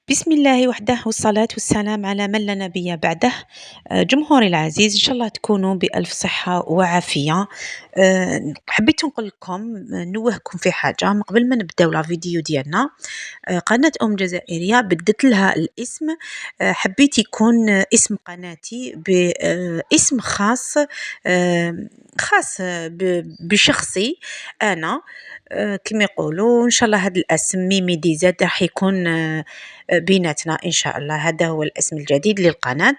بسم الله وحده والصلاة والسلام على من لا نبي بعده. جمهوري العزيز إن شاء الله تكونوا بألف صحة وعافية. حبيت نقول لكم نوهكم في حاجة من قبل ما نبداو لا فيديو ديالنا. قناة جزائرية بدلت لها الاسم. حبيت يكون اسم قناتي باسم خاص، خاص بشخصي أنا. كما يقولوا إن شاء الله هذا الاسم ميمي دي زاد راح يكون بيناتنا إن شاء الله. هذا هو الاسم الجديد للقناة.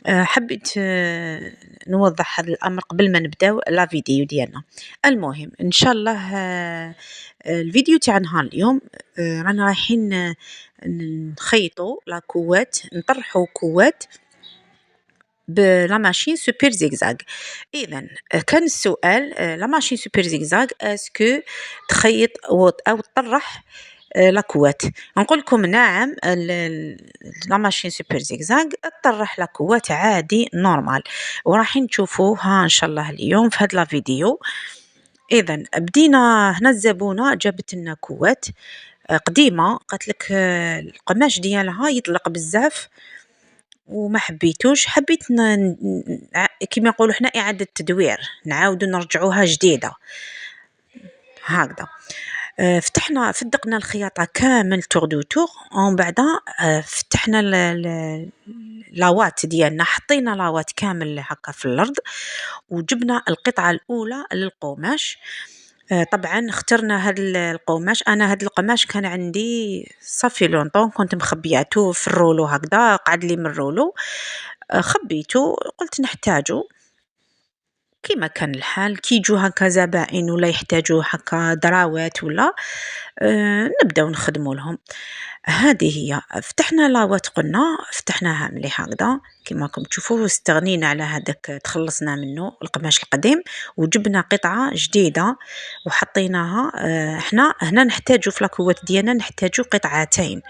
حبيت نوضح هذا الأمر قبل ما نبداو لا فيديو ديالنا. المهم إن شاء الله الفيديو تاع نهار اليوم رانا رايحين نخيطوا لاكوات، نطرحوا كوات بلا ماشين سوبر زيغزاغ. اذا كان السؤال لا ماشين سوبر زيغزاغ اسكو تخيط او تطرح لاكوات؟ نقول لكم نعم، لا ماشين سوبر زيغزاغ تطرح لاكوات عادي نورمال، وراح نشوفوها ان شاء الله اليوم في هذا الفيديو. اذا بدينا هنا، الزبونه جابت لنا كوات قديمه، قالت لك القماش ديالها يطلق بزاف وما حبيتوش، حبيت كما نقولوا حنا اعاده تدوير، نعاودوا نرجعوها جديده هكذا. فتحنا فدقنا الخياطه كامل تور دو تور، ومن بعد فتحنا لاوات ديالنا، حطينا لاوات كامل هكا في الارض، وجبنا القطعه الاولى للقماش. طبعا اخترنا هذا القماش، انا هذا القماش كان عندي صافي لونطون، كنت مخبياته في الرولو هكذا، قعد لي من الرولو خبيته، قلت نحتاجه كيما كان الحال كي يجوا هكا زبائن ولا يحتاجوا هكا دراوات ولا نبداو نخدموا لهم. هذه هي، فتحنا لاوات، قلنا فتحناها مليح هكذا كما راكم تشوفوا، استغنينا على هذاك، تخلصنا منه القماش القديم وجبنا قطعه جديده وحطيناها. احنا هنا نحتاجوا في لاكوات ديالنا نحتاجوا قطعتين،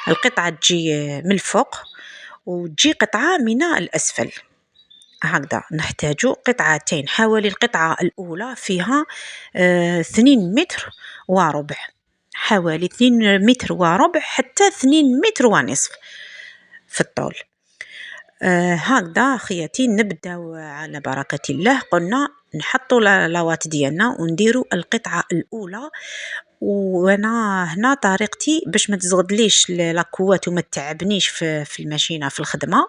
القطعه تجي من الفوق وتجي قطعه من الاسفل هكذا، نحتاج قطعتين. حوالي القطعة الأولى فيها 2 متر وربع، حوالي 2 متر وربع حتى 2 متر ونصف في الطول. هكذا خياتي نبداو على بركة الله. قلنا نحطوا لاوات ديالنا ونديروا القطعة الأولى، وانا هنا طريقتي باش ما تزغدليش لاكوات وما تعبنيش في الماشينه في الخدمه.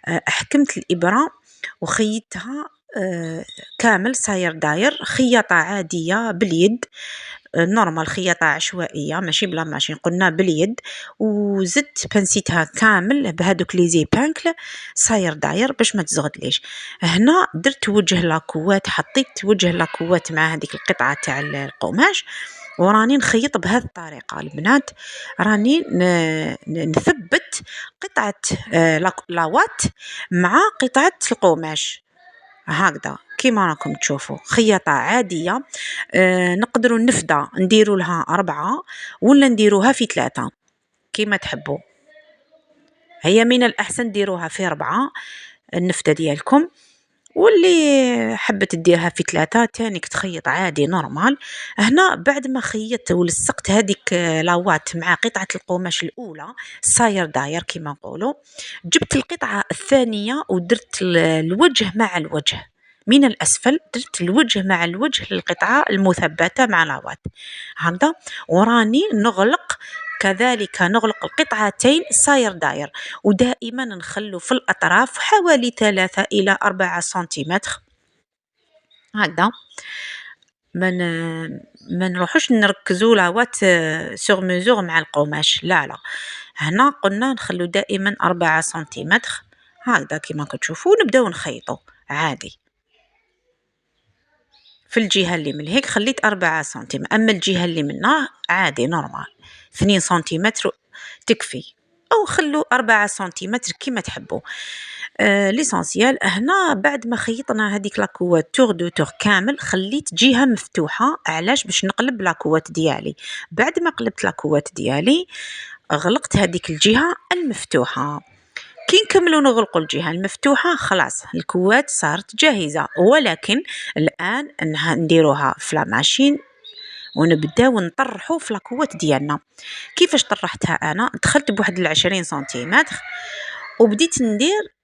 حكمت الابره وخيطتها كامل صاير داير، خياطه عاديه باليد نورمال، خياطه عشوائيه ماشي بلا ماشين، قلنا باليد، وزدت بنسيتها كامل بهذوك لي زيبانكل صاير داير باش ما تزغدليش. هنا درت وجه لاكوات، حطيت وجه لاكوات مع هذيك القطعه تاع القماش، وراني نخيط بهذه الطريقه البنات. راني نثبت قطعه لاوات مع قطعه القماش هكذا كيما راكم تشوفوا، خياطه عاديه. نقدروا النفده نديروا لها 4 ولا نديروها في 3 كيما تحبوا، هي من الأحسن ديروها في 4 النفده ديالكم، واللي حبت تديرها في 3 تانيك تخيط عادي نورمال. هنا بعد ما خيطت ولصقت هذيك لاوات مع قطعة القماش الأولى صاير داير كما نقولوا، جبت القطعة الثانية ودرت الوجه مع الوجه من الأسفل، درت الوجه مع الوجه للقطعة المثبتة مع لاوات هكذا، وراني نغلق كذلك، نغلق القطعتين صاير داير، ودائما نخلو في الأطراف حوالي 3 إلى 4 سنتيمتر هكذا. ما نروحوش نركزوا لاوات سور ميزور مع القماش، لا لا، هنا قلنا نخلو دائما 4 سنتيمتر هكذا كما كتشوفوا، نبداو نخيطوا عادي. في الجهة اللي من هيك خليت 4 سنتيمتر، أما الجهة اللي منها عادي نورمال 2 سنتيمتر تكفي، أو خلو 4 سنتيمتر كما تحبوا. ليسانسيال هنا بعد ما خيطنا هذيك لاكوات تور دو تور كامل، خليت جهة مفتوحة، علاش؟ باش نقلب لاكوات ديالي. بعد ما قلبت لاكوات ديالي غلقت هذيك الجهة المفتوحة، كي نكملوا نغلقوا الجهة المفتوحة خلاص الكوات صارت جاهزة. ولكن الآن نديروها في لا ماشين ونبداو نطرحو في لاكوات ديالنا. كيفاش طرحتها انا؟ دخلت بواحد 20 سنتيمتر وبديت ندير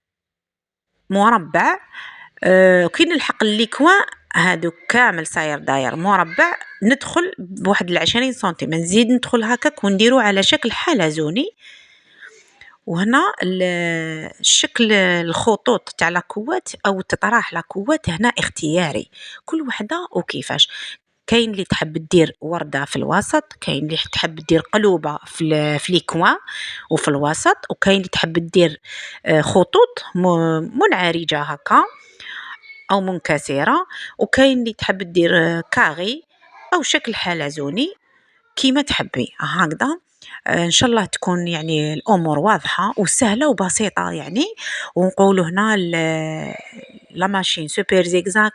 مربع. كي نلحق الليكوا هادوك كامل صاير داير مربع، ندخل بواحد 20 سنتيمتر نزيد ندخل هكاك ونديرو على شكل حلزوني. وهنا الشكل الخطوط تاع لاكوات او تطراح لاكوات هنا اختياري، كل وحده وكيفاش. كاين اللي تحب دير ورده في الوسط، كاين اللي تحب دير قلوبه في ليكوان وفي الوسط، وكاين اللي تحب دير خطوط منعرجه هكا او منكسره، وكاين اللي تحب دير كاغي او شكل حلزوني كيما تحبي هكذا. ان شاء الله تكون يعني الامور واضحه وسهله وبسيطه يعني. ونقولوا هنا لا ماشين سوبر زيكزاك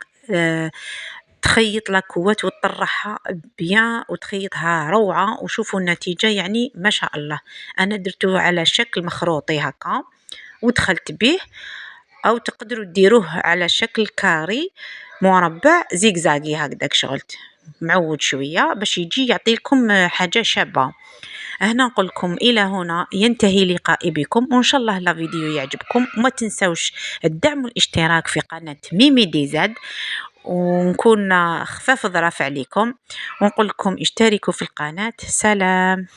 تخيط لاكوات وتطرحها بيان وتخيطها روعه، وشوفوا النتيجه يعني ما شاء الله. انا درته على شكل مخروطي هكا ودخلت به، او تقدروا ديروه على شكل كاري مربع زيكزاكي هكذاك شغلت معود شويه باش يجي يعطيكم حاجه شابه. هنا نقول لكم الى هنا ينتهي لقائي بكم، وان شاء الله لا فيديو يعجبكم. وما تنسوش الدعم والاشتراك في قناه ميمي دي زاد، ونكون خفاف ظرف عليكم ونقول لكم اشتركوا في القناه. سلام.